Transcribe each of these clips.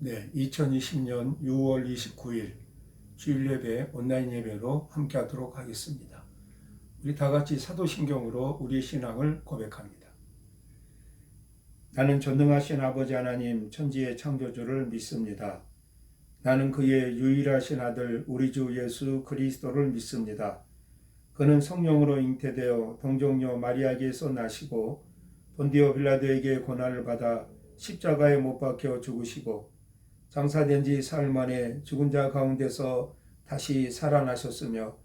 네, 2020년 6월 29일 주일 예배 온라인 예배로 함께 하도록 하겠습니다. 우리 다 같이 사도신경으로 우리의 신앙을 고백합니다. 나는 전능하신 아버지 하나님 천지의 창조주를 믿습니다. 나는 그의 유일하신 아들 우리 주 예수 그리스도를 믿습니다. 그는 성령으로 잉태되어 동정녀 마리아에게서 나시고 본디오 빌라도에게 고난을 받아 십자가에 못 박혀 죽으시고 장사된 지 사흘 만에 죽은 자 가운데서 다시 살아나셨으며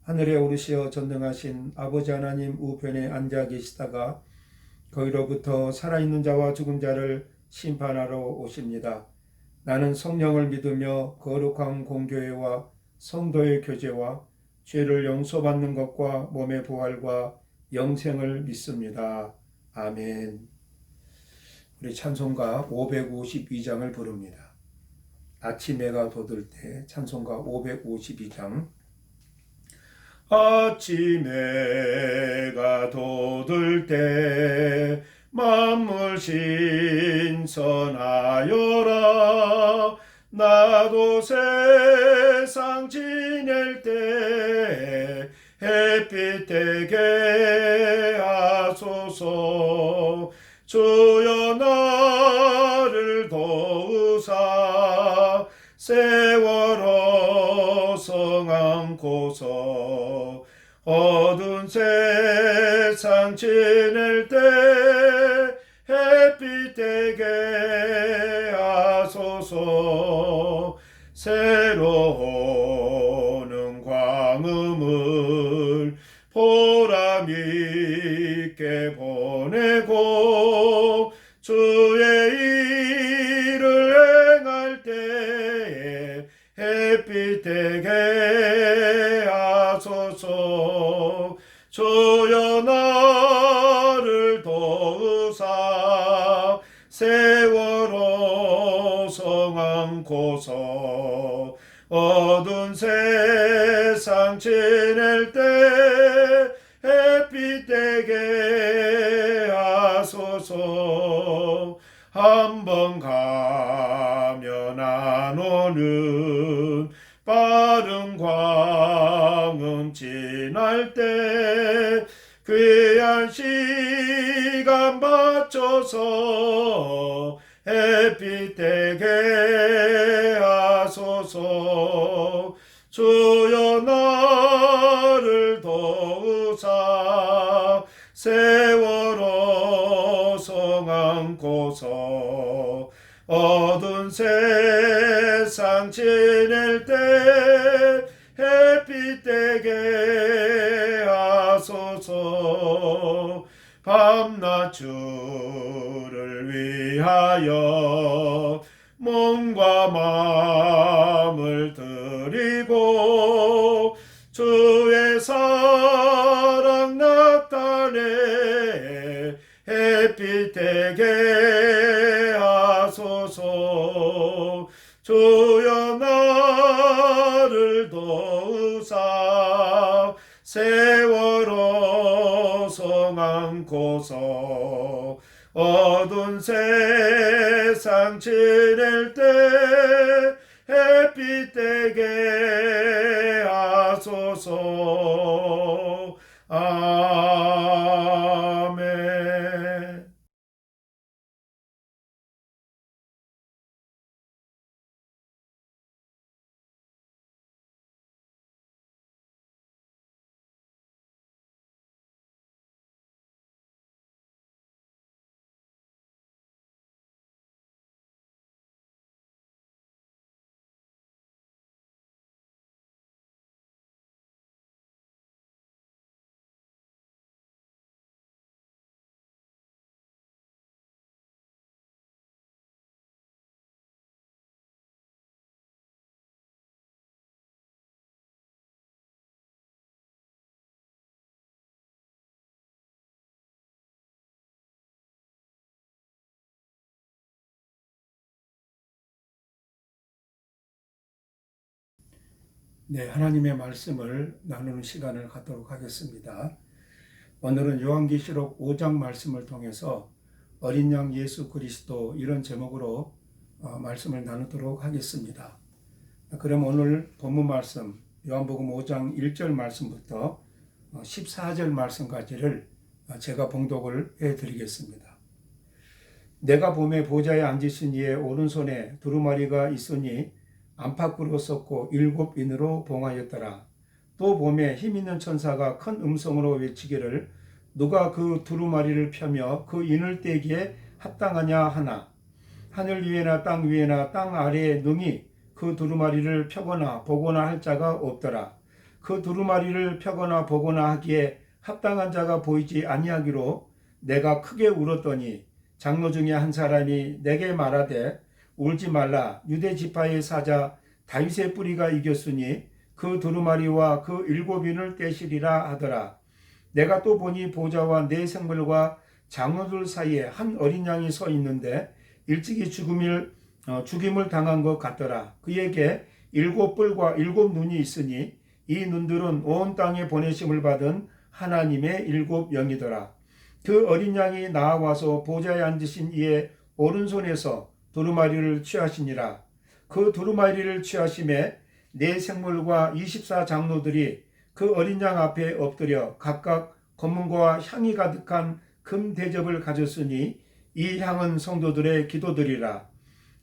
하늘에 오르시어 전능하신 아버지 하나님 우편에 앉아 계시다가 거기로부터 살아있는 자와 죽은 자를 심판하러 오십니다. 나는 성령을 믿으며 거룩한 공교회와 성도의 교제와 죄를 용서받는 것과 몸의 부활과 영생을 믿습니다. 아멘. 우리 찬송가 552장을 부릅니다. 아침 해가 돋을 때 찬송가 552장. 아침 해가 돋을 때 만물 신선하여라. 나도 세상 지낼 때 햇빛 되게 하소서. 주여 나를 도우사 세월호 성 안고서 어두운 세상 지낼 때 햇빛 되게 하소서. 새로 오는 광음을 보람 있게 보내고 주의 일을 행할 때에 햇빛 되게 하소서. 주여 나를 도우사 세월호 성 안고서 어두운 세상 지낼 때 햇빛 되게 하소서. 한번 가면 안 오는 빠른 광음 지날 때 귀한 시간 맞춰서 햇빛 되게 하소서. 주여 나를 도우사 세월호 성 안고서 어두운 세상 지낼 때 햇빛 되게 하소서. 밤낮 주를 위하여 몸과 마음을 드리고 주의 사랑 나타내 햇빛 되게 하소서. 주여 나를 도우사 세월호 성 안고서 어두운 세상 지낼 때 햇빛 되게 하소서. 아멘. 네, 하나님의 말씀을 나누는 시간을 갖도록 하겠습니다. 오늘은 요한계시록 5장 말씀을 통해서 어린 양 예수 그리스도 이런 제목으로 말씀을 나누도록 하겠습니다. 그럼 오늘 본문 말씀 요한복음 5장 1절 말씀부터 14절 말씀까지를 제가 봉독을 해드리겠습니다. 내가 봄에 보좌에 앉으신 이의 오른손에 두루마리가 있으니 안팎으로 썼고 7인으로 봉하였더라. 또 봄에 힘있는 천사가 큰 음성으로 외치기를 누가 그 두루마리를 펴며 그 인을 떼기에 합당하냐 하나. 하늘 위에나 땅 위에나 땅 아래에 능히 그 두루마리를 펴거나 보거나 할 자가 없더라. 그 두루마리를 펴거나 보거나 하기에 합당한 자가 보이지 아니하기로 내가 크게 울었더니 장로 중에 한 사람이 내게 말하되 울지 말라. 유대 지파의 사자 다윗의 뿌리가 이겼으니 그 두루마리와 그 7인을 떼시리라 하더라. 내가 또 보니 보좌와 네 생물과 장로들 사이에 한 어린 양이 서 있는데 일찍이 죽임을 당한 것 같더라. 그에게 7뿔과 7눈이 있으니 이 눈들은 온 땅에 보내심을 받은 하나님의 7영이더라. 그 어린 양이 나와서 보좌에 앉으신 이의 오른손에서 두루마리를 취하시니라. 그 두루마리를 취하심에 네 생물과 24장로들이 그 어린 양 앞에 엎드려 각각 검은고와 향이 가득한 금 대접을 가졌으니 이 향은 성도들의 기도들이라.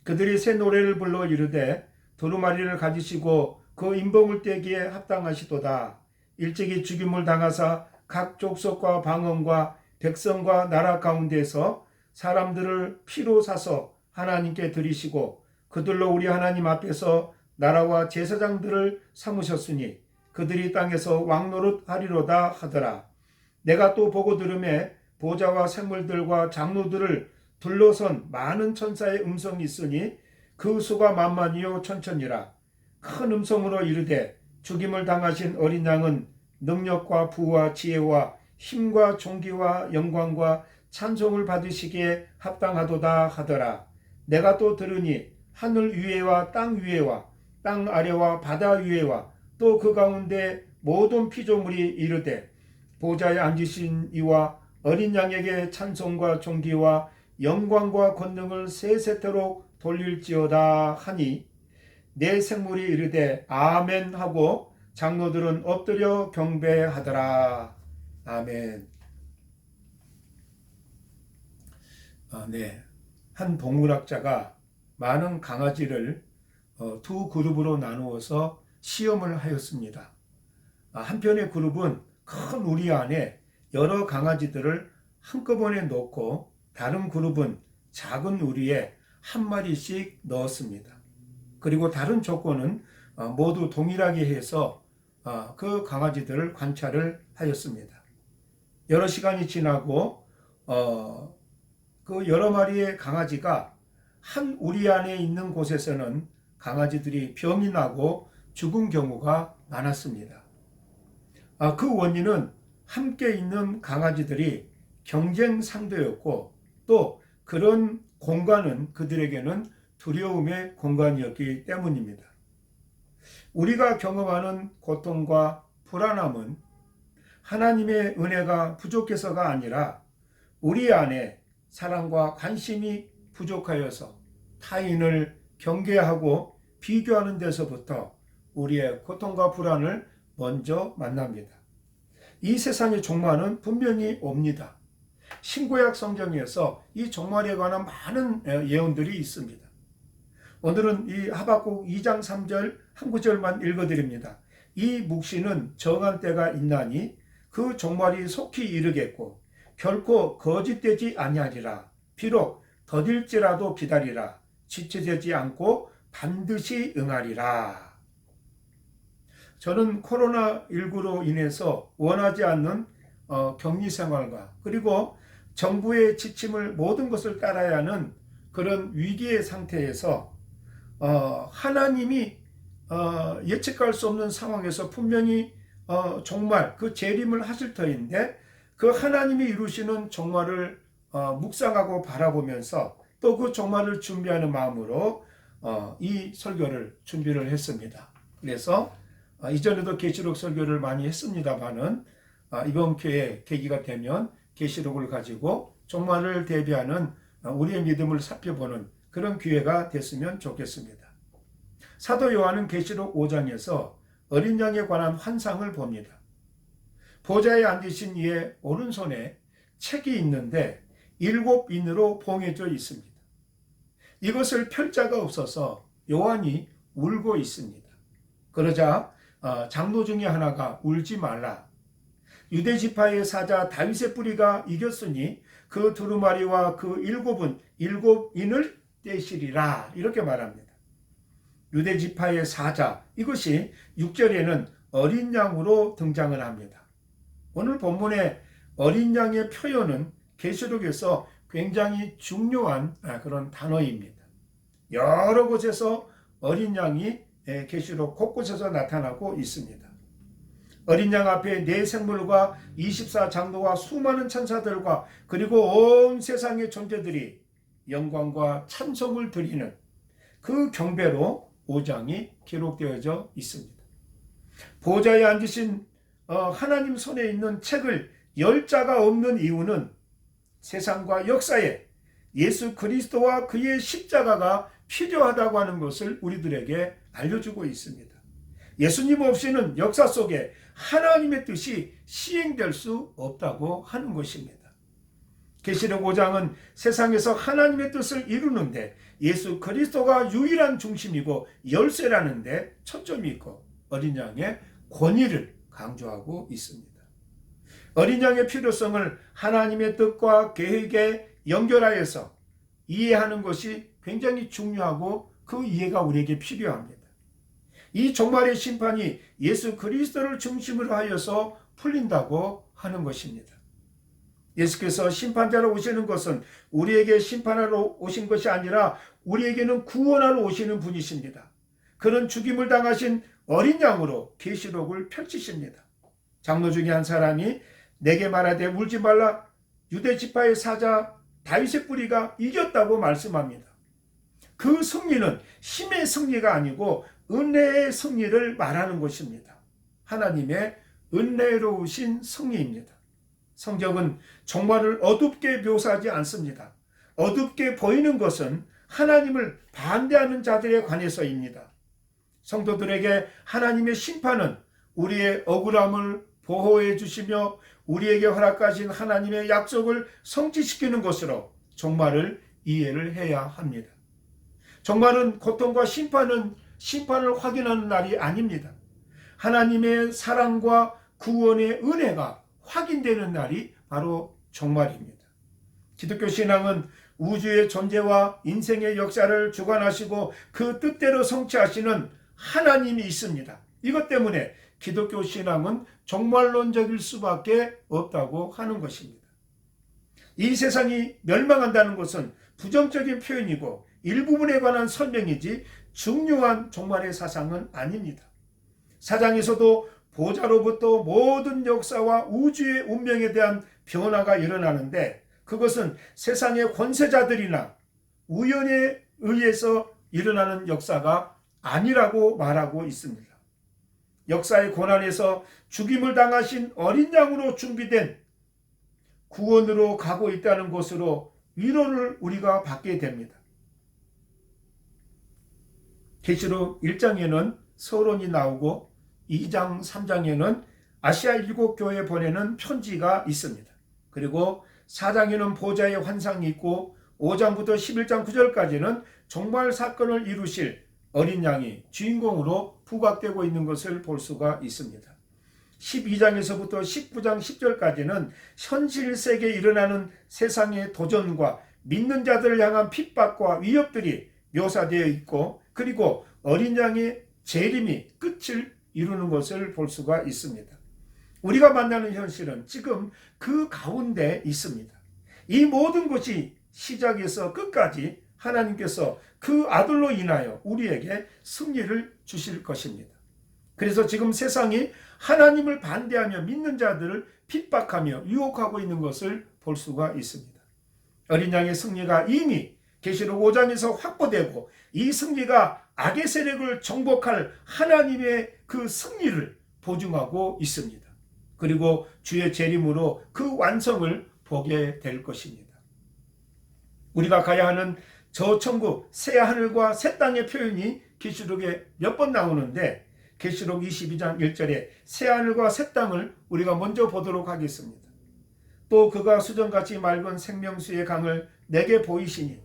그들이 새 노래를 불러 이르되 두루마리를 가지시고 그 인봉을 떼기에 합당하시도다. 일찍이 죽임을 당하사 각 족속과 방언과 백성과 나라 가운데서 사람들을 피로 사서 하나님께 드리시고 그들로 우리 하나님 앞에서 나라와 제사장들을 삼으셨으니 그들이 땅에서 왕노릇 하리로다 하더라. 내가 또 보고 들음에 보좌와 생물들과 장로들을 둘러선 많은 천사의 음성이 있으니 그 수가 만만이요 천천이라. 큰 음성으로 이르되 죽임을 당하신 어린 양은 능력과 부와 지혜와 힘과 존귀와 영광과 찬송을 받으시기에 합당하도다 하더라. 내가 또 들으니 하늘 위에와 땅 위에와 땅 아래와 바다 위에와 또 그 가운데 모든 피조물이 이르되 보좌에 앉으신 이와 어린 양에게 찬송과 존귀와 영광과 권능을 세세토록 돌릴지어다 하니 네 생물이 이르되 아멘 하고 장로들은 엎드려 경배하더라. 아멘. 네. 한 동물학자가 많은 강아지를 두 그룹으로 나누어서 시험을 하였습니다. 한편의 그룹은 큰 우리 안에 여러 강아지들을 한꺼번에 넣고 다른 그룹은 작은 우리에 한 마리씩 넣었습니다. 그리고 다른 조건은 모두 동일하게 해서 그 강아지들을 관찰을 하였습니다. 여러 시간이 지나고 그 여러 마리의 강아지가 한 우리 안에 있는 곳에서는 강아지들이 병이 나고 죽은 경우가 많았습니다. 그 원인은 함께 있는 강아지들이 경쟁 상대였고 또 그런 공간은 그들에게는 두려움의 공간이었기 때문입니다. 우리가 경험하는 고통과 불안함은 하나님의 은혜가 부족해서가 아니라 우리 안에 사랑과 관심이 부족하여서 타인을 경계하고 비교하는 데서부터 우리의 고통과 불안을 먼저 만납니다. 이 세상의 종말은 분명히 옵니다. 신구약 성경에서 이 종말에 관한 많은 예언들이 있습니다. 오늘은 이 하박국 2장 3절 한 구절만 읽어드립니다. 이 묵시는 정한 때가 있나니 그 종말이 속히 이르겠고 결코 거짓되지 아니하리라. 비록 더딜지라도 기다리라. 지체되지 않고 반드시 응하리라. 저는 코로나19로 인해서 원하지 않는 격리 생활과 그리고 정부의 지침을 모든 것을 따라야 하는 그런 위기의 상태에서 하나님이 예측할 수 없는 상황에서 분명히 종말, 그 재림을 하실 터인데 그 하나님이 이루시는 종말을 묵상하고 바라보면서 또 그 종말을 준비하는 마음으로 이 설교를 준비를 했습니다. 그래서 이전에도 계시록 설교를 많이 했습니다만은 이번 기회에 계기가 되면 계시록을 가지고 종말을 대비하는 우리의 믿음을 살펴보는 그런 기회가 됐으면 좋겠습니다. 사도 요한은 계시록 5장에서 어린 양에 관한 환상을 봅니다. 보좌에 앉으신 이의 오른손에 책이 있는데 7인으로 봉해져 있습니다. 이것을 펼 자가 없어서 요한이 울고 있습니다. 그러자 장로 중에 하나가 울지 말라. 유대 지파의 사자 다윗의 뿌리가 이겼으니 그 두루마리와 그 7인을 떼시리라. 이렇게 말합니다. 유대 지파의 사자, 이것이 6절에는 어린 양으로 등장을 합니다. 오늘 본문의 어린 양의 표현은 계시록에서 굉장히 중요한 그런 단어입니다. 여러 곳에서 어린 양이 계시록 곳곳에서 나타나고 있습니다. 어린 양 앞에 네 생물과 24장로와 수많은 천사들과 그리고 온 세상의 존재들이 영광과 찬송을 드리는 그 경배로 5장이 기록되어져 있습니다. 보좌에 앉으신 하나님 손에 있는 책을 열 자가 없는 이유는 세상과 역사에 예수 그리스도와 그의 십자가가 필요하다고 하는 것을 우리들에게 알려주고 있습니다. 예수님 없이는 역사 속에 하나님의 뜻이 시행될 수 없다고 하는 것입니다. 계시록 5장은 세상에서 하나님의 뜻을 이루는데 예수 그리스도가 유일한 중심이고 열쇠라는 데 초점이 있고 어린 양의 권위를 강조하고 있습니다. 어린 양의 필요성을 하나님의 뜻과 계획에 연결하여서 이해하는 것이 굉장히 중요하고 그 이해가 우리에게 필요합니다. 이 종말의 심판이 예수 그리스도를 중심으로 하여서 풀린다고 하는 것입니다. 예수께서 심판자로 오시는 것은 우리에게 심판하러 오신 것이 아니라 우리에게는 구원하러 오시는 분이십니다. 그는 죽임을 당하신 어린 양으로 계시록을 펼치십니다. 장로 중에 한 사람이 내게 말하되 울지 말라. 유대 지파의 사자 다윗의 뿌리가 이겼다고 말씀합니다. 그 승리는 힘의 승리가 아니고 은혜의 승리를 말하는 것입니다. 하나님의 은혜로우신 승리입니다. 성경은 종말을 어둡게 묘사하지 않습니다. 어둡게 보이는 것은 하나님을 반대하는 자들에 관해서입니다. 성도들에게 하나님의 심판은 우리의 억울함을 보호해 주시며 우리에게 허락하신 하나님의 약속을 성취시키는 것으로 종말을 이해를 해야 합니다. 종말은 고통과 심판을 확인하는 날이 아닙니다. 하나님의 사랑과 구원의 은혜가 확인되는 날이 바로 종말입니다. 기독교 신앙은 우주의 존재와 인생의 역사를 주관하시고 그 뜻대로 성취하시는 하나님이 있습니다. 이것 때문에 기독교 신앙은 종말론적일 수밖에 없다고 하는 것입니다. 이 세상이 멸망한다는 것은 부정적인 표현이고 일부분에 관한 설명이지 중요한 종말의 사상은 아닙니다. 사장에서도 보좌로부터 모든 역사와 우주의 운명에 대한 변화가 일어나는데 그것은 세상의 권세자들이나 우연에 의해서 일어나는 역사가 아니라고 말하고 있습니다. 역사의 고난에서 죽임을 당하신 어린 양으로 준비된 구원으로 가고 있다는 것으로 위로를 우리가 받게 됩니다. 계시록 1장에는 서론이 나오고 2장, 3장에는 아시아 7교회에 보내는 편지가 있습니다. 그리고 4장에는 보좌의 환상이 있고 5장부터 11장 9절까지는 종말 사건을 이루실 어린 양이 주인공으로 부각되고 있는 것을 볼 수가 있습니다. 12장에서부터 19장 10절까지는 현실 세계에 일어나는 세상의 도전과 믿는 자들을 향한 핍박과 위협들이 묘사되어 있고 그리고 어린 양의 재림이 끝을 이루는 것을 볼 수가 있습니다. 우리가 만나는 현실은 지금 그 가운데 있습니다. 이 모든 것이 시작에서 끝까지 하나님께서 그 아들로 인하여 우리에게 승리를 주실 것입니다. 그래서 지금 세상이 하나님을 반대하며 믿는 자들을 핍박하며 유혹하고 있는 것을 볼 수가 있습니다. 어린 양의 승리가 이미 계시록 5장에서 확보되고 이 승리가 악의 세력을 정복할 하나님의 그 승리를 보증하고 있습니다. 그리고 주의 재림으로 그 완성을 보게 될 것입니다. 우리가 가야 하는 저 천국 새 하늘과 새 땅의 표현이 계시록에 몇 번 나오는데 계시록 22장 1절에 새 하늘과 새 땅을 우리가 먼저 보도록 하겠습니다. 또 그가 수정같이 맑은 생명수의 강을 내게 보이시니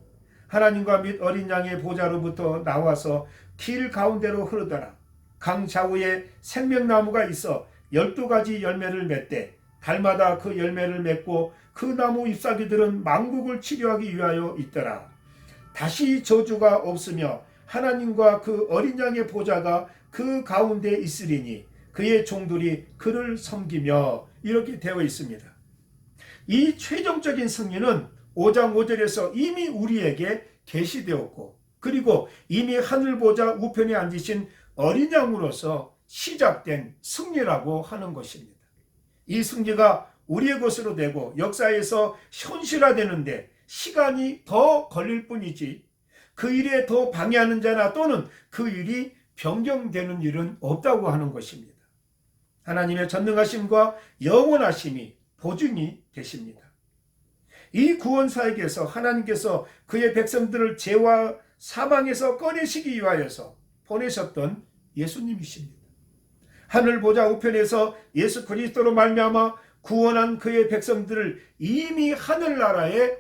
하나님과 및 어린 양의 보좌로부터 나와서 길 가운데로 흐르더라. 강 좌우에 생명나무가 있어 12가지 열매를 맺되 달마다 그 열매를 맺고 그 나무 잎사귀들은 만국을 치료하기 위하여 있더라. 다시 저주가 없으며 하나님과 그 어린 양의 보좌가 그 가운데 있으리니 그의 종들이 그를 섬기며, 이렇게 되어 있습니다. 이 최종적인 승리는 5장 5절에서 이미 우리에게 계시되었고, 그리고 이미 하늘 보좌 우편에 앉으신 어린 양으로서 시작된 승리라고 하는 것입니다. 이 승리가 우리의 것으로 되고 역사에서 현실화되는데 시간이 더 걸릴 뿐이지 그 일에 더 방해하는 자나 또는 그 일이 변경되는 일은 없다고 하는 것입니다. 하나님의 전능하심과 영원하심이 보증이 되십니다. 이 구원사역에서 하나님께서 그의 백성들을 죄와 사망에서 꺼내시기 위하여서 보내셨던 예수님이십니다. 하늘 보좌 우편에서 예수 그리스도로 말미암아 구원한 그의 백성들을 이미 하늘나라에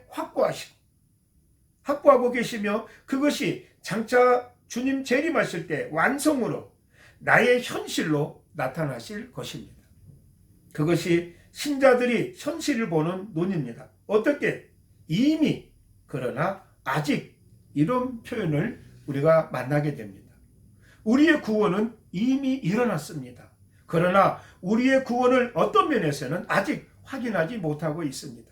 확보하고 계시며, 그것이 장차 주님 재림하실 때 완성으로 나의 현실로 나타나실 것입니다. 그것이 신자들이 현실을 보는 눈입니다. 어떻게? 이미, 그러나 아직, 이런 표현을 우리가 만나게 됩니다. 우리의 구원은 이미 일어났습니다. 그러나 우리의 구원을 어떤 면에서는 아직 확인하지 못하고 있습니다.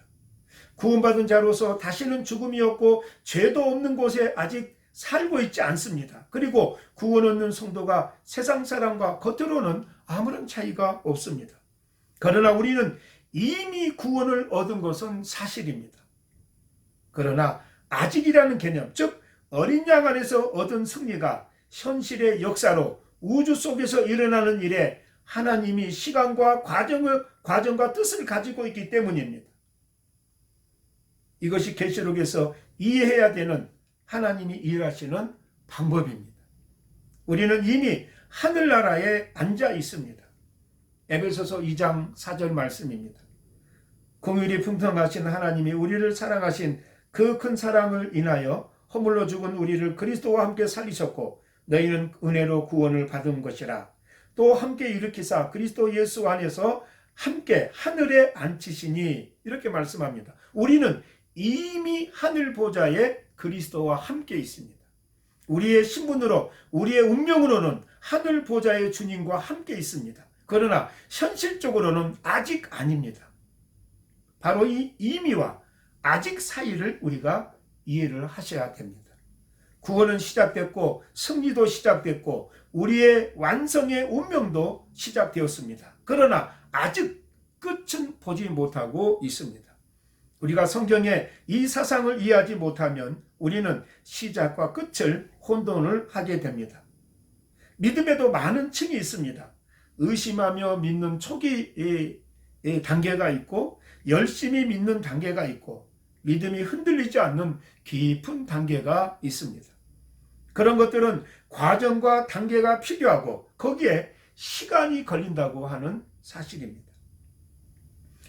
구원받은 자로서 다시는 죽음이 없고 죄도 없는 곳에 아직 살고 있지 않습니다. 그리고 구원 얻는 성도가 세상 사람과 겉으로는 아무런 차이가 없습니다. 그러나 우리는 이미 구원을 얻은 것은 사실입니다. 그러나 아직이라는 개념, 즉 어린 양 안에서 얻은 승리가 현실의 역사로 우주 속에서 일어나는 일에 하나님이 시간과 과정과 뜻을 가지고 있기 때문입니다. 이것이 계시록에서 이해해야 되는 하나님이 일하시는 방법입니다. 우리는 이미 하늘나라에 앉아 있습니다. 에베소서 2장 4절 말씀입니다. 긍휼이 풍성하신 하나님이 우리를 사랑하신 그 큰 사랑을 인하여 허물로 죽은 우리를 그리스도와 함께 살리셨고 너희는 은혜로 구원을 받은 것이라. 또 함께 일으키사 그리스도 예수 안에서 함께 하늘에 앉히시니, 이렇게 말씀합니다. 우리는 이미 하늘 보좌에 그리스도와 함께 있습니다. 우리의 신분으로, 우리의 운명으로는 하늘 보좌의 주님과 함께 있습니다. 그러나 현실적으로는 아직 아닙니다. 바로 이 이미와 아직 사이를 우리가 이해를 하셔야 됩니다. 구원은 시작됐고 승리도 시작됐고 우리의 완성의 운명도 시작되었습니다. 그러나 아직 끝은 보지 못하고 있습니다. 우리가 성경의 이 사상을 이해하지 못하면 우리는 시작과 끝을 혼돈을 하게 됩니다. 믿음에도 많은 층이 있습니다. 의심하며 믿는 초기 단계가 있고 열심히 믿는 단계가 있고 믿음이 흔들리지 않는 깊은 단계가 있습니다. 그런 것들은 과정과 단계가 필요하고 거기에 시간이 걸린다고 하는 사실입니다.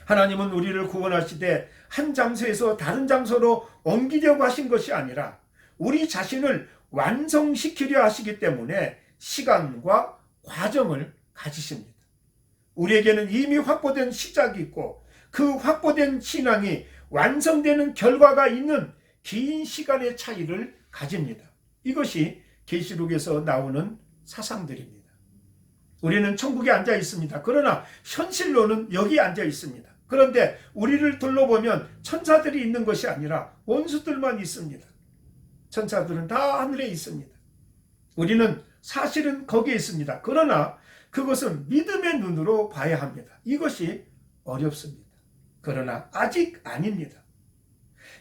하나님은 우리를 구원하시되 한 장소에서 다른 장소로 옮기려고 하신 것이 아니라 우리 자신을 완성시키려 하시기 때문에 시간과 과정을 가지십니다. 우리에게는 이미 확보된 시작이 있고 그 확보된 신앙이 완성되는 결과가 있는 긴 시간의 차이를 가집니다. 이것이 계시록에서 나오는 사상들입니다. 우리는 천국에 앉아 있습니다. 그러나 현실로는 여기 앉아 있습니다. 그런데 우리를 둘러보면 천사들이 있는 것이 아니라 원수들만 있습니다. 천사들은 다 하늘에 있습니다. 우리는 사실은 거기에 있습니다. 그러나 그것은 믿음의 눈으로 봐야 합니다. 이것이 어렵습니다. 그러나 아직 아닙니다.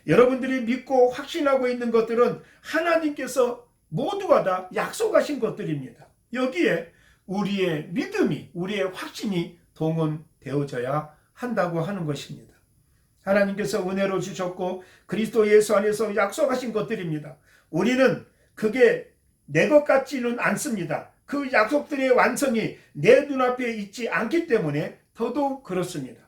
여러분들이 믿고 확신하고 있는 것들은 하나님께서 모두가 다 약속하신 것들입니다. 여기에 우리의 믿음이, 우리의 확신이 동원되어져야 한다고 하는 것입니다. 하나님께서 은혜로 주셨고 그리스도 예수 안에서 약속하신 것들입니다. 우리는 그게 내 것 같지는 않습니다. 그 약속들의 완성이 내 눈앞에 있지 않기 때문에 더더욱 그렇습니다.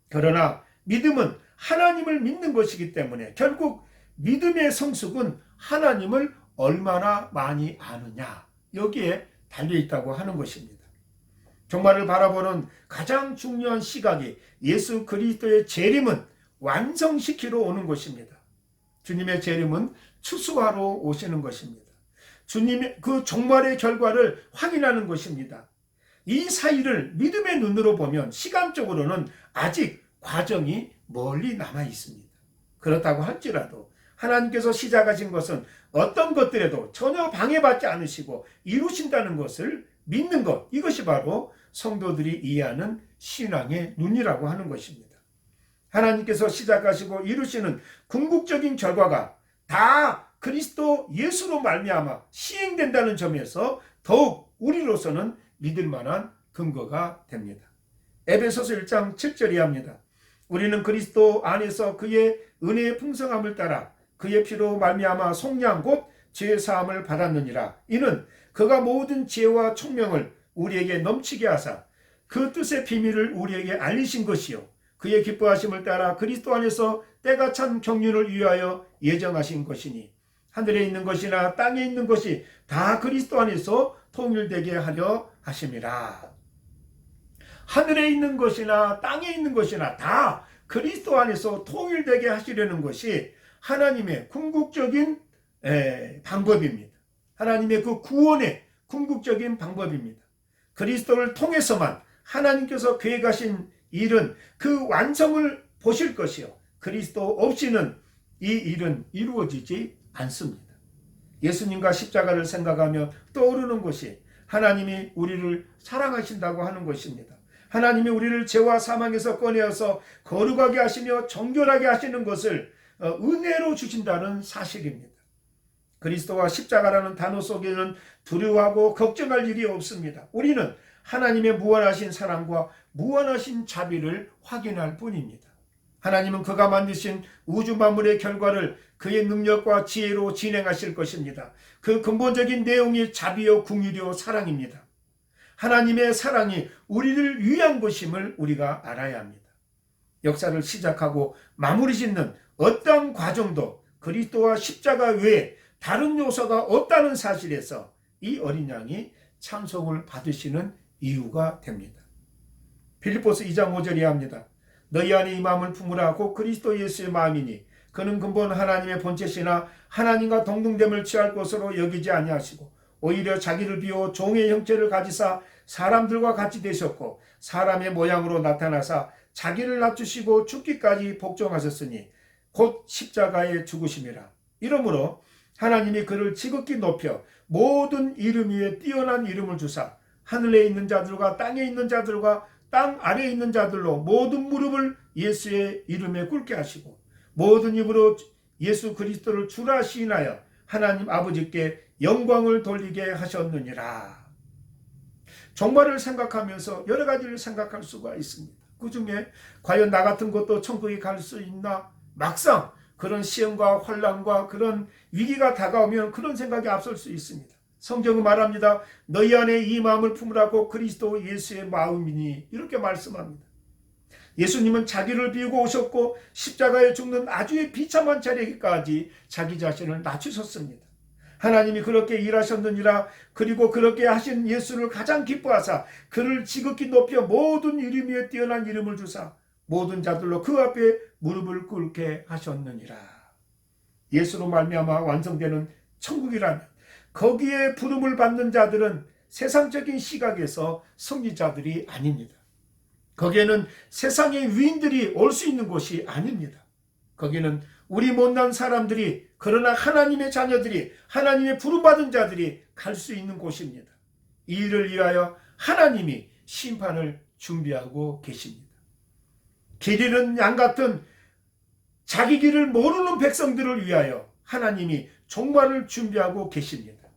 그러나 믿음은 하나님을 믿는 것이기 때문에 결국 믿음의 성숙은 하나님을 얼마나 많이 아느냐, 여기에 달려있다고 하는 것입니다. 종말을 바라보는 가장 중요한 시각이 예수 그리스도의 재림은 완성시키러 오는 것입니다. 주님의 재림은 추수하러 오시는 것입니다. 주님의 그 종말의 결과를 확인하는 것입니다. 이 사이를 믿음의 눈으로 보면 시간적으로는 아직 과정이 멀리 남아 있습니다. 그렇다고 할지라도 하나님께서 시작하신 것은 어떤 것들에도 전혀 방해받지 않으시고 이루신다는 것을 믿는 것, 이것이 바로 성도들이 이해하는 신앙의 눈이라고 하는 것입니다. 하나님께서 시작하시고 이루시는 궁극적인 결과가 다 그리스도 예수로 말미암아 시행된다는 점에서 더욱 우리로서는 믿을 만한 근거가 됩니다. 에베소서 1장 7절이 합니다. 우리는 그리스도 안에서 그의 은혜의 풍성함을 따라 그의 피로 말미암아 속량 곧 죄 사함을 받았느니라. 이는 그가 모든 지혜와 총명을 우리에게 넘치게 하사 그 뜻의 비밀을 우리에게 알리신 것이요 그의 기뻐하심을 따라 그리스도 안에서 때가 찬 경륜을 위하여 예정하신 것이니 하늘에 있는 것이나 땅에 있는 것이 다 그리스도 안에서 통일되게 하려 하심이라. 하늘에 있는 것이나 땅에 있는 것이나 다 그리스도 안에서 통일되게 하시려는 것이 하나님의 궁극적인 방법입니다. 하나님의 그 구원의 궁극적인 방법입니다. 그리스도를 통해서만 하나님께서 계획하신 일은 그 완성을 보실 것이요 그리스도 없이는 이 일은 이루어지지 않습니다. 예수님과 십자가를 생각하며 떠오르는 것이 하나님이 우리를 사랑하신다고 하는 것입니다. 하나님이 우리를 죄와 사망에서 꺼내어서 거룩하게 하시며 정결하게 하시는 것을 은혜로 주신다는 사실입니다. 그리스도와 십자가라는 단어 속에는 두려워하고 걱정할 일이 없습니다. 우리는 하나님의 무한하신 사랑과 무한하신 자비를 확인할 뿐입니다. 하나님은 그가 만드신 우주 만물의 결과를 그의 능력과 지혜로 진행하실 것입니다. 그 근본적인 내용이 자비요 긍휼이요 사랑입니다. 하나님의 사랑이 우리를 위한 것임을 우리가 알아야 합니다. 역사를 시작하고 마무리 짓는 어떠한 과정도 그리스도와 십자가 외에 다른 요소가 없다는 사실에서 이 어린 양이 찬송을 받으시는 이유가 됩니다. 빌립보서 2장 5절이 합니다. 너희 안에 이 마음을 품으라 곧 그리스도 예수의 마음이니 그는 근본 하나님의 본체시나 하나님과 동등됨을 취할 것으로 여기지 아니하시고 오히려 자기를 비워 종의 형체를 가지사 사람들과 같이 되셨고 사람의 모양으로 나타나사 자기를 낮추시고 죽기까지 복종하셨으니 곧 십자가에 죽으심이라. 이러므로 하나님이 그를 지극히 높여 모든 이름 위에 뛰어난 이름을 주사 하늘에 있는 자들과 땅에 있는 자들과 땅 아래에 있는 자들로 모든 무릎을 예수의 이름에 꿇게 하시고 모든 입으로 예수 그리스도를 주라 시인하여 하나님 아버지께 영광을 돌리게 하셨느니라. 종말을 생각하면서 여러 가지를 생각할 수가 있습니다. 그 중에 과연 나 같은 것도 천국에 갈 수 있나? 막상 그런 시험과 환난과 그런 위기가 다가오면 그런 생각이 앞설 수 있습니다. 성경은 말합니다. 너희 안에 이 마음을 품으라고 그리스도 예수의 마음이니 이렇게 말씀합니다. 예수님은 자기를 비우고 오셨고 십자가에 죽는 아주 비참한 자리까지 자기 자신을 낮추셨습니다. 하나님이 그렇게 일하셨느니라. 그리고 그렇게 하신 예수를 가장 기뻐하사 그를 지극히 높여 모든 이름 위에 뛰어난 이름을 주사 모든 자들로 그 앞에 무릎을 꿇게 하셨느니라. 예수로 말미암아 완성되는 천국이라면 거기에 부름을 받는 자들은 세상적인 시각에서 승리자들이 아닙니다. 거기에는 세상의 위인들이 올 수 있는 곳이 아닙니다. 거기는 우리 못난 사람들이 그러나 하나님의 자녀들이 하나님의 부름받은 자들이 갈 수 있는 곳입니다. 이 일을 위하여 하나님이 심판을 준비하고 계십니다. 길 잃은 양 같은 자기 길을 모르는 백성들을 위하여 하나님이 종말을 준비하고 계십니다.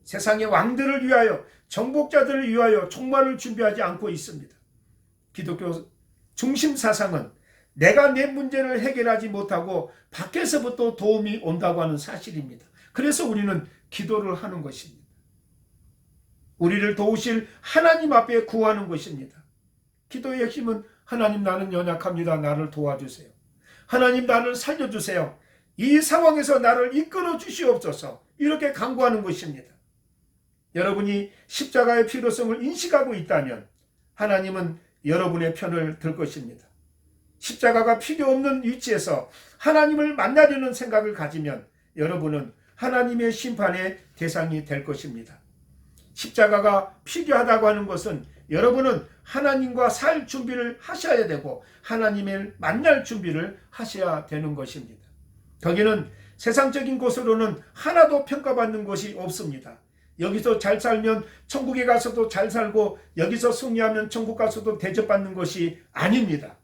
세상의 왕들을 위하여 정복자들을 위하여 종말을 준비하지 않고 있습니다. 기독교 중심 사상은 내가 내 문제를 해결하지 못하고 밖에서부터 도움이 온다고 하는 사실입니다. 그래서 우리는 기도를 하는 것입니다. 우리를 도우실 하나님 앞에 구하는 것입니다. 기도의 핵심은 하나님, 나는 연약합니다. 나를 도와주세요. 하나님, 나를 살려주세요. 이 상황에서 나를 이끌어 주시옵소서. 이렇게 간구하는 것입니다. 여러분이 십자가의 필요성을 인식하고 있다면 하나님은 여러분의 편을 들 것입니다. 십자가가 필요 없는 위치에서 하나님을 만나려는 생각을 가지면 여러분은 하나님의 심판의 대상이 될 것입니다. 십자가가 필요하다고 하는 것은 여러분은 하나님과 살 준비를 하셔야 되고 하나님을 만날 준비를 하셔야 되는 것입니다. 거기는 세상적인 곳으로는 하나도 평가받는 것이 없습니다. 여기서 잘 살면 천국에 가서도 잘 살고 여기서 승리하면 천국 가서도 대접받는 것이 아닙니다.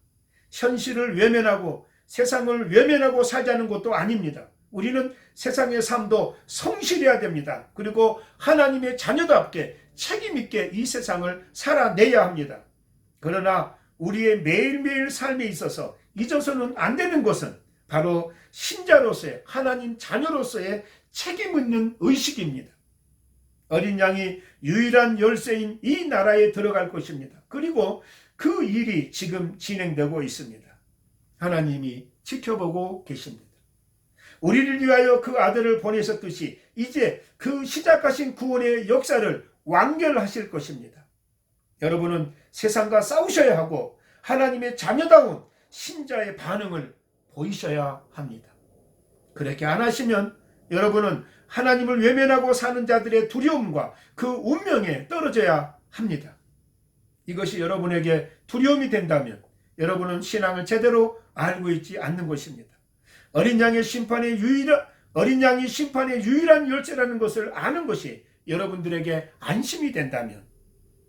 현실을 외면하고 세상을 외면하고 살자는 것도 아닙니다. 우리는 세상의 삶도 성실해야 됩니다. 그리고 하나님의 자녀답게 책임있게 이 세상을 살아내야 합니다. 그러나 우리의 매일매일 삶에 있어서 잊어서는 안 되는 것은 바로 신자로서의, 하나님 자녀로서의 책임있는 의식입니다. 어린 양이 유일한 열쇠인 이 나라에 들어갈 것입니다. 그리고 그 일이 지금 진행되고 있습니다. 하나님이 지켜보고 계십니다. 우리를 위하여 그 아들을 보내셨듯이 이제 그 시작하신 구원의 역사를 완결하실 것입니다. 여러분은 세상과 싸우셔야 하고 하나님의 자녀다운 신자의 반응을 보이셔야 합니다. 그렇게 안 하시면 여러분은 하나님을 외면하고 사는 자들의 두려움과 그 운명에 떨어져야 합니다. 이것이 여러분에게 두려움이 된다면 여러분은 신앙을 제대로 알고 있지 않는 것입니다. 어린 양이 심판의 유일한 열쇠라는 것을 아는 것이 여러분들에게 안심이 된다면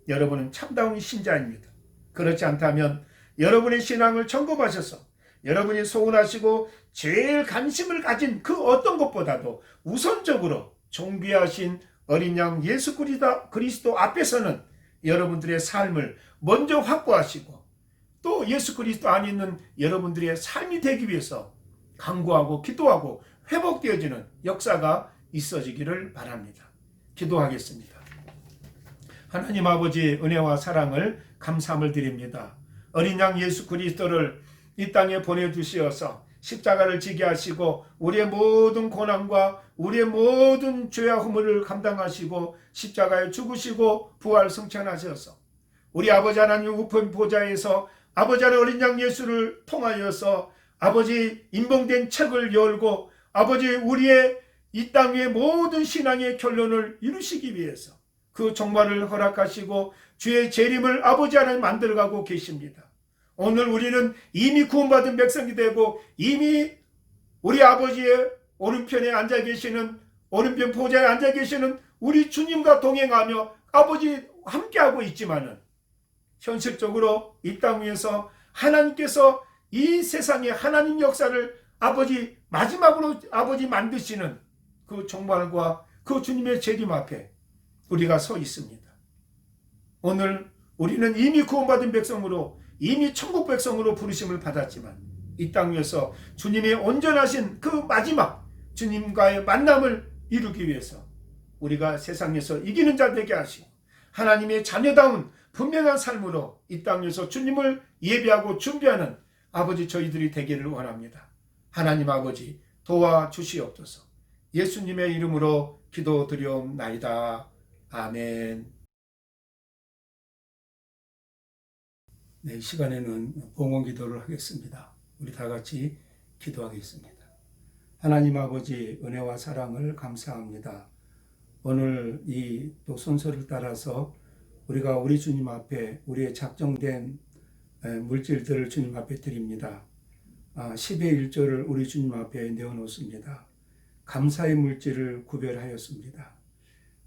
여러분은 참다운 신자입니다. 그렇지 않다면 여러분의 신앙을 점검하셔서 여러분이 소원하시고 제일 관심을 가진 그 어떤 것보다도 우선적으로 존귀하신 어린 양 예수 그리스도 앞에서는 여러분들의 삶을 먼저 확보하시고 또 예수 그리스도 안에 있는 여러분들의 삶이 되기 위해서 간구하고 기도하고 회복되어지는 역사가 있어지기를 바랍니다. 기도하겠습니다. 하나님 아버지, 은혜와 사랑을 감사함을 드립니다. 어린 양 예수 그리스도를 이 땅에 보내주시어서 십자가를 지게 하시고 우리의 모든 고난과 우리의 모든 죄와 허물을 감당하시고 십자가에 죽으시고 부활 승천하셔서 우리 아버지 하나님 우편 보좌에서 아버지 하나님 어린 양 예수를 통하여서 아버지 인봉된 책을 열고 아버지 우리의 이 땅의 모든 신앙의 결론을 이루시기 위해서 그 종말을 허락하시고 주의 재림을 아버지 하나님 만들어가고 계십니다. 오늘 우리는 이미 구원받은 백성이 되고 이미 우리 아버지의 오른편에 앉아 계시는 오른편 보좌에 앉아 계시는 우리 주님과 동행하며 아버지 함께하고 있지만은 현실적으로 이 땅 위에서 하나님께서 이 세상의 하나님 역사를 아버지 마지막으로 아버지 만드시는 그 종말과 그 주님의 재림 앞에 우리가 서 있습니다. 오늘 우리는 이미 구원받은 백성으로 이미 천국 백성으로 부르심을 받았지만 이 땅 위에서 주님의 온전하신 그 마지막 주님과의 만남을 이루기 위해서 우리가 세상에서 이기는 자 되게 하시고 하나님의 자녀다운 분명한 삶으로 이 땅 위에서 주님을 예배하고 준비하는 아버지 저희들이 되기를 원합니다. 하나님 아버지 도와주시옵소서. 예수님의 이름으로 기도드리옵나이다. 아멘. 네, 이 시간에는 봉헌 기도를 하겠습니다. 우리 다 같이 기도하겠습니다. 하나님 아버지 은혜와 사랑을 감사합니다. 오늘 이 또 순서를 따라서 우리가 우리 주님 앞에 우리의 작정된 물질들을 주님 앞에 드립니다. 10의 1조를 우리 주님 앞에 내어놓습니다. 감사의 물질을 구별하였습니다.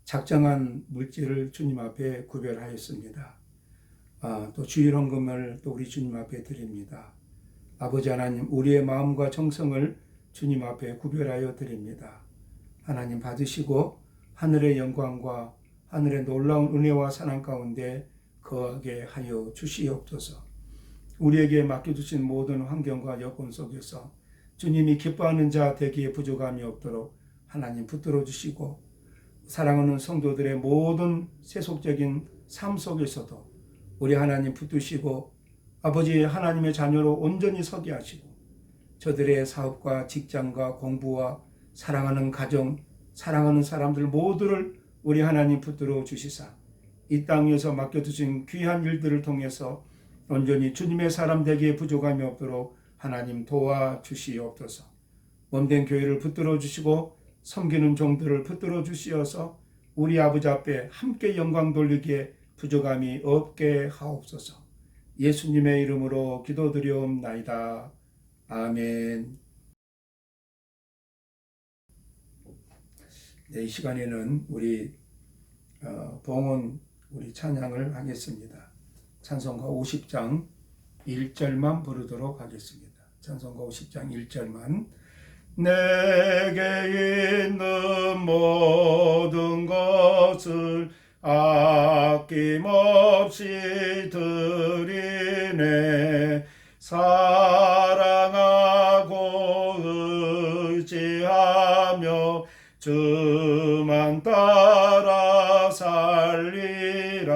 작정한 물질을 주님 앞에 구별하였습니다. 또 주일헌금을 또 우리 주님 앞에 드립니다. 아버지 하나님, 우리의 마음과 정성을 주님 앞에 구별하여 드립니다. 하나님 받으시고 하늘의 영광과 하늘의 놀라운 은혜와 사랑 가운데 거하게 하여 주시옵소서. 우리에게 맡겨주신 모든 환경과 여건 속에서 주님이 기뻐하는 자 되기에 부족함이 없도록 하나님 붙들어 주시고, 사랑하는 성도들의 모든 세속적인 삶 속에서도 우리 하나님 붙드시고 아버지 하나님의 자녀로 온전히 서게 하시고, 저들의 사업과 직장과 공부와 사랑하는 가정, 사랑하는 사람들 모두를 우리 하나님 붙들어 주시사 이 땅 위에서 맡겨주신 귀한 일들을 통해서 온전히 주님의 사람 되기에 부족함이 없도록 하나님 도와주시옵소서. 몸된 교회를 붙들어 주시고 섬기는 종들을 붙들어 주시어서 우리 아버지 앞에 함께 영광 돌리기에 부족함이 없게 하옵소서. 예수님의 이름으로 기도드리옵나이다. 아멘. 네, 이 시간에는 우리 봉헌 우리 찬양을 하겠습니다. 찬송가 50장 1절만 부르도록 하겠습니다. 찬송가 50장 1절만. 내게 있는 모든 것을 아낌없이 드리네. 사랑하고 의지하며 주만 따라 살리라.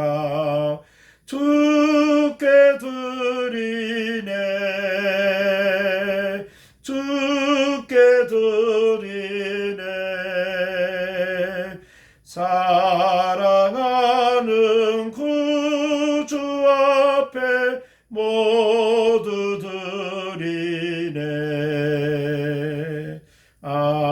주께 드리네. 주께 드리네. 사랑하는 구주 앞에 모두 드리네. 아멘.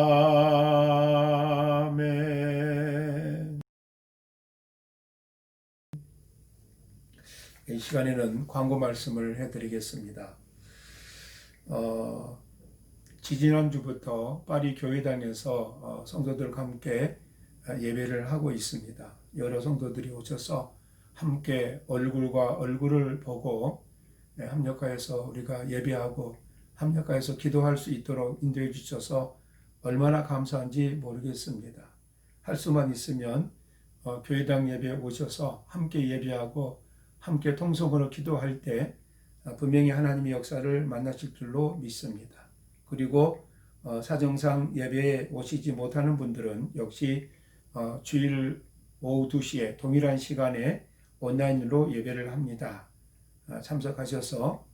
이 시간에는 광고 말씀을 해드리겠습니다. 지지난주부터 파리 교회당에서 성도들과 함께 예배를 하고 있습니다. 여러 성도들이 오셔서 함께 얼굴과 얼굴을 보고 합력하여서 우리가 예배하고 합력하여서 기도할 수 있도록 인도해 주셔서 얼마나 감사한지 모르겠습니다. 할 수만 있으면 교회당 예배에 오셔서 함께 예배하고 함께 통성으로 기도할 때 분명히 하나님의 역사를 만나실 줄로 믿습니다. 그리고 사정상 예배에 오시지 못하는 분들은 역시 주일 오후 2시에 동일한 시간에 온라인으로 예배를 합니다. 참석하셔서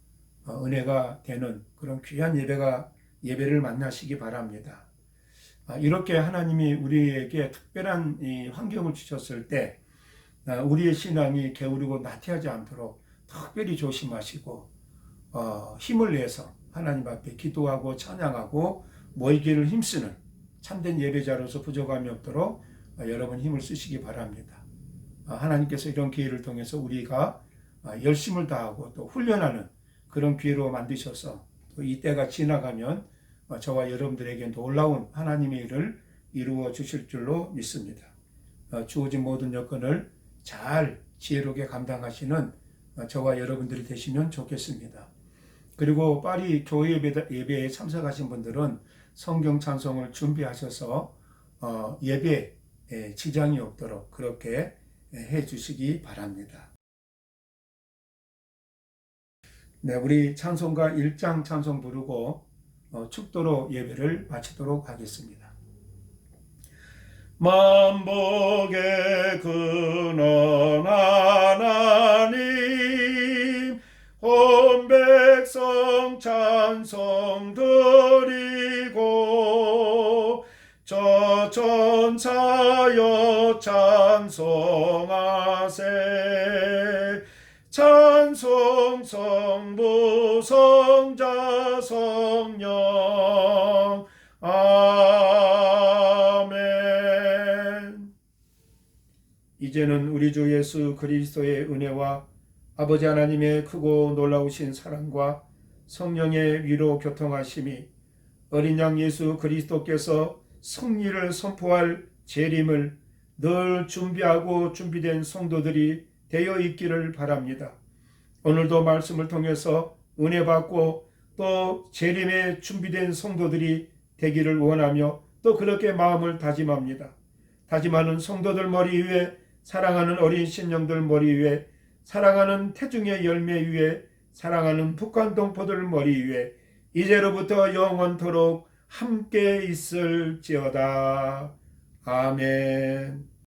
은혜가 되는 그런 귀한 예배를 만나시기 바랍니다. 이렇게 하나님이 우리에게 특별한 이 환경을 주셨을 때 우리의 신앙이 게으르고 나태하지 않도록 특별히 조심하시고 힘을 내서 하나님 앞에 기도하고 찬양하고 모이기를 힘쓰는 참된 예배자로서 부족함이 없도록 여러분 힘을 쓰시기 바랍니다. 하나님께서 이런 기회를 통해서 우리가 열심을 다하고 또 훈련하는 그런 기회로 만드셔서 또 이때가 지나가면 저와 여러분들에게 놀라운 하나님의 일을 이루어 주실 줄로 믿습니다. 주어진 모든 여건을 잘 지혜롭게 감당하시는 저와 여러분들이 되시면 좋겠습니다. 그리고 파리 교회 예배에 참석하신 분들은 성경 찬송을 준비하셔서 예배에 지장이 없도록 그렇게 해 주시기 바랍니다. 네, 우리 찬송가 1장 찬송 부르고 축도로 예배를 마치도록 하겠습니다. 만복의 근원 하나님, 온 백성 찬송 드리고 저 천사여 찬송하세. 찬송 성부 성자 성령. 아멘. 이제는 우리 주 예수 그리스도의 은혜와 아버지 하나님의 크고 놀라우신 사랑과 성령의 위로 교통하심이 어린 양 예수 그리스도께서 승리를 선포할 재림을 늘 준비하고 준비된 성도들이 되어 있기를 바랍니다. 오늘도 말씀을 통해서 은혜 받고 또 재림에 준비된 성도들이 되기를 원하며 또 그렇게 마음을 다짐합니다. 다짐하는 성도들 머리 위에, 사랑하는 어린 심령들 머리 위에, 사랑하는 태중의 열매 위에 사랑하는 북한 동포들 머리 위에 이제로부터 영원토록 함께 있을지어다. 아멘.